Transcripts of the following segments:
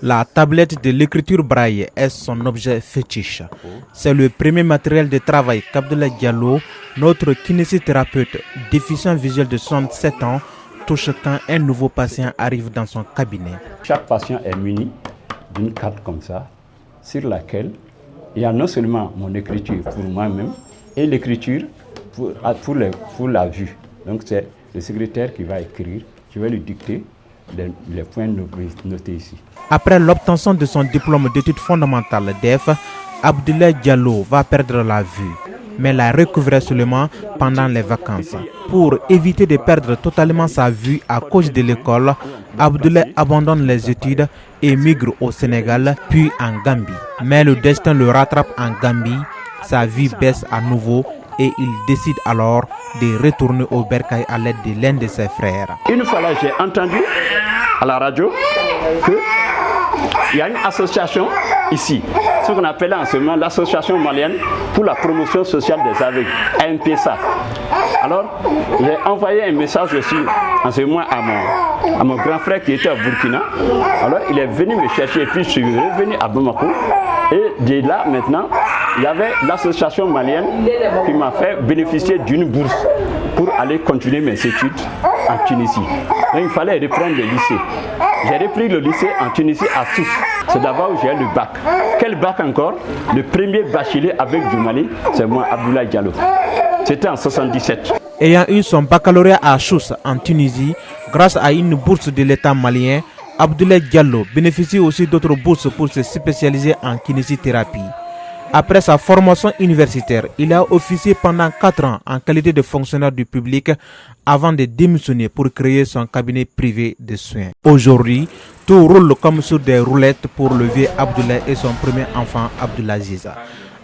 La tablette de l'écriture braille est son objet fétiche. C'est le premier matériel de travail qu'Abdoulaye Diallo, notre kinésithérapeute déficient visuel de 67 ans, touche quand un nouveau patient arrive dans son cabinet. Chaque patient est muni d'une carte comme ça, sur laquelle il y a non seulement mon écriture pour moi-même et l'écriture pour la vue. Donc c'est le secrétaire qui va écrire, je vais lui dicter les points notés ici. Après l'obtention de son diplôme d'études fondamentales DEF, Abdoulaye Diallo va perdre la vue, mais la recouvrer seulement pendant les vacances. Pour éviter de perdre totalement sa vue à cause de l'école, Abdoulaye abandonne les études et migre au Sénégal, puis en Gambie. Mais le destin le rattrape en Gambie, sa vue baisse à nouveau et il décide alors de retourner au bercail à l'aide de l'un de ses frères. Une fois là, j'ai entendu à la radio qu'il y a une association ici, ce qu'on appelle en ce moment l'association malienne pour la promotion sociale des aveugles, AMPSA. Alors, j'ai envoyé un message aussi en ce moment à mon grand frère qui était à Burkina. Alors, il est venu me chercher et puis je suis revenu à Bamako. Et de là, maintenant, il y avait l'association malienne qui m'a fait bénéficier d'une bourse pour aller continuer mes études en Tunisie. Donc, il fallait reprendre le lycée. J'ai repris le lycée en Tunisie à Sousse. C'est d'abord où j'ai eu le bac. Quel bac encore? Le premier bachelier avec du Mali, c'est moi, Abdoulaye Diallo. C'était en 1977. Ayant eu son baccalauréat à Sousse en Tunisie, grâce à une bourse de l'État malien, Abdoulaye Diallo bénéficie aussi d'autres bourses pour se spécialiser en kinésithérapie. Après sa formation universitaire, il a officié pendant 4 ans en qualité de fonctionnaire du public avant de démissionner pour créer son cabinet privé de soins. Aujourd'hui, tout roule comme sur des roulettes pour le vieux Abdoulaye et son premier enfant Abdoulaziz.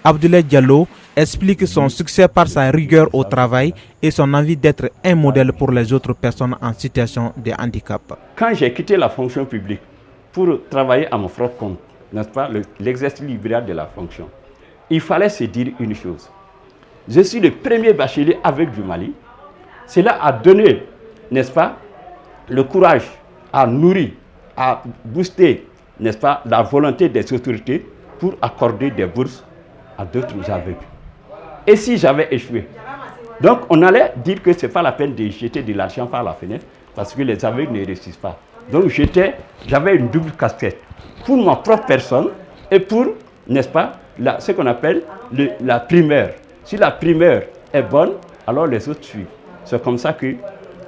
Abdoulaye Diallo explique son succès par sa rigueur au travail et son envie d'être un modèle pour les autres personnes en situation de handicap. Quand j'ai quitté la fonction publique pour travailler à mon propre compte, n'est-ce pas, l'exercice libéral de la fonction, il fallait se dire une chose. Je suis le premier bachelier avec du Mali. Cela a donné, n'est-ce pas, le courage à nourrir, à booster, n'est-ce pas, la volonté des autorités pour accorder des bourses à d'autres aveugles. Et si j'avais échoué? Donc on allait dire que ce n'est pas la peine de jeter de l'argent par la fenêtre parce que les aveugles ne réussissent pas. Donc j'avais une double casquette pour ma propre personne et pour, n'est-ce pas, ce qu'on appelle la primaire. Si la primaire est bonne, alors les autres suivent. C'est comme ça que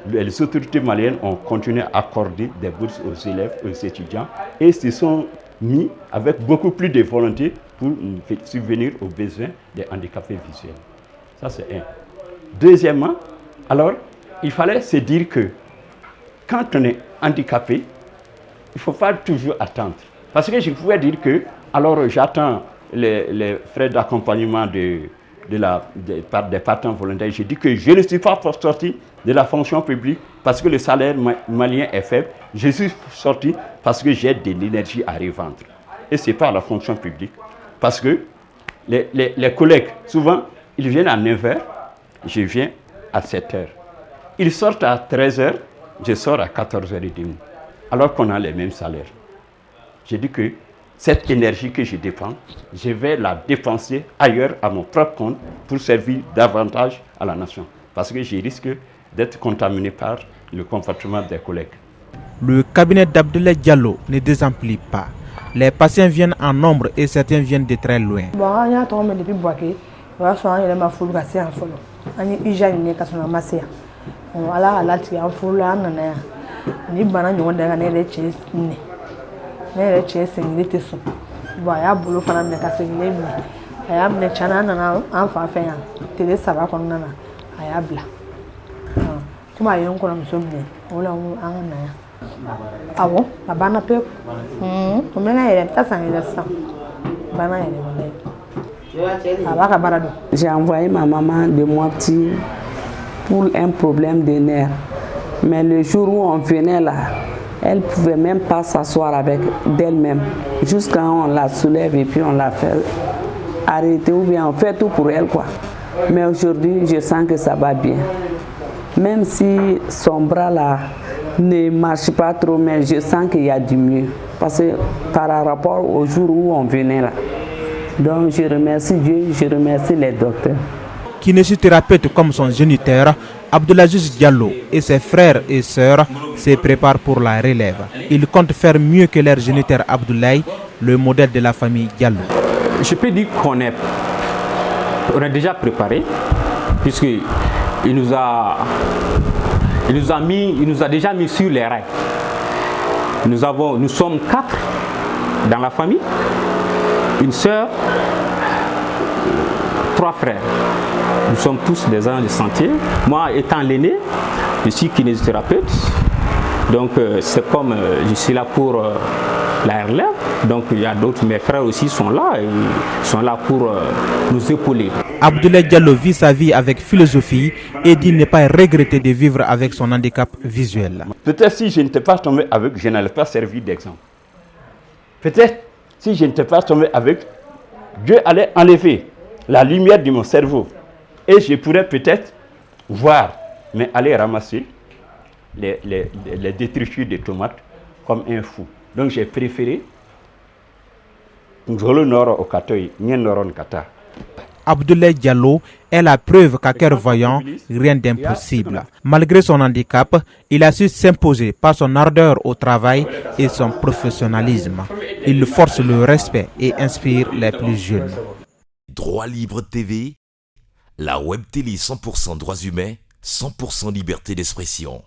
les autorités maliennes ont continué à accorder des bourses aux élèves, aux étudiants et se sont mis avec beaucoup plus de volonté pour subvenir aux besoins des handicapés visuels. Ça, c'est un. Deuxièmement, alors, il fallait se dire que quand on est handicapé, il ne faut pas toujours attendre. Parce que je pouvais dire que, alors j'attends les frais d'accompagnement des partants volontaires. Je dis que je ne suis pas sorti de la fonction publique parce que le salaire malien est faible. Je suis sorti parce que j'ai de l'énergie à revendre. Et ce n'est pas la fonction publique. Parce que les collègues, souvent, ils viennent à 9h, je viens à 7h. Ils sortent à 13h, je sors à 14h30. Alors qu'on a les mêmes salaires. J'ai dit que cette énergie que je dépense, je vais la dépenser ailleurs à mon propre compte pour servir davantage à la nation. Parce que je risque d'être contaminé par le comportement des collègues. Le cabinet d'Abdoulaye Diallo ne désemplit pas. Les patients viennent en nombre et certains viennent de très loin. Ne yɛrɛ cɛ sɛngili tɛ sɔn bon a y'a bolo fana minɛ ka sɛngile minɛ a y'a minɛ cana an nana an fa fɛ yan tile 3 kɔnɔna na a y'a bila komi a ye n kɔrɔmuso minɛ o la an ka na yan awɔ a banna pewu o mɛnna yɛrɛ n ta san yɛrɛ sisan banna yɛrɛ a b'a ka baara dɔn. J'ai envoyé ma maman de Mopti pour un problème de nerfs mais le jour où on venait là, elle ne pouvait même pas s'asseoir avec d'elle-même. Jusqu'à on la soulève et puis on la fait arrêter ou bien on fait tout pour elle quoi. Mais aujourd'hui, je sens que ça va bien. Même si son bras là ne marche pas trop, mais je sens qu'il y a du mieux. parce que par rapport au jour où on venait là. Donc je remercie Dieu, je remercie les docteurs. Kinésithérapeute comme son géniteur, Abdoulaziz Diallo et ses frères et sœurs se préparent pour la relève. Ils comptent faire mieux que leur géniteur Abdoulaye, le modèle de la famille Diallo. Je peux dire qu'on est déjà préparé, puisqu'il nous a déjà mis sur les rails. Nous sommes 4 dans la famille, une sœur, 3 frères. Nous sommes tous des agents de santé. Moi, étant l'aîné, je suis kinésithérapeute. Donc, c'est comme je suis là pour la relève. Donc, il y a d'autres, mes frères aussi sont là et sont là pour nous épauler. Abdoulaye Diallo vit sa vie avec philosophie et dit ne pas regretter de vivre avec son handicap visuel. Peut-être si je n'étais pas tombé avec, je n'allais pas servir d'exemple. Peut-être si je n'étais pas tombé avec, Dieu allait enlever la lumière de mon cerveau. Et je pourrais peut-être voir, mais aller ramasser les détritus de tomates comme un fou. Donc j'ai préféré Abdoulaye Diallo est la preuve qu'à cœur voyant, rien d'impossible. Malgré son handicap, il a su s'imposer par son ardeur au travail et son professionnalisme. Il force le respect et inspire les plus jeunes. Droit Libre TV, la web télé 100% droits humains, 100% liberté d'expression.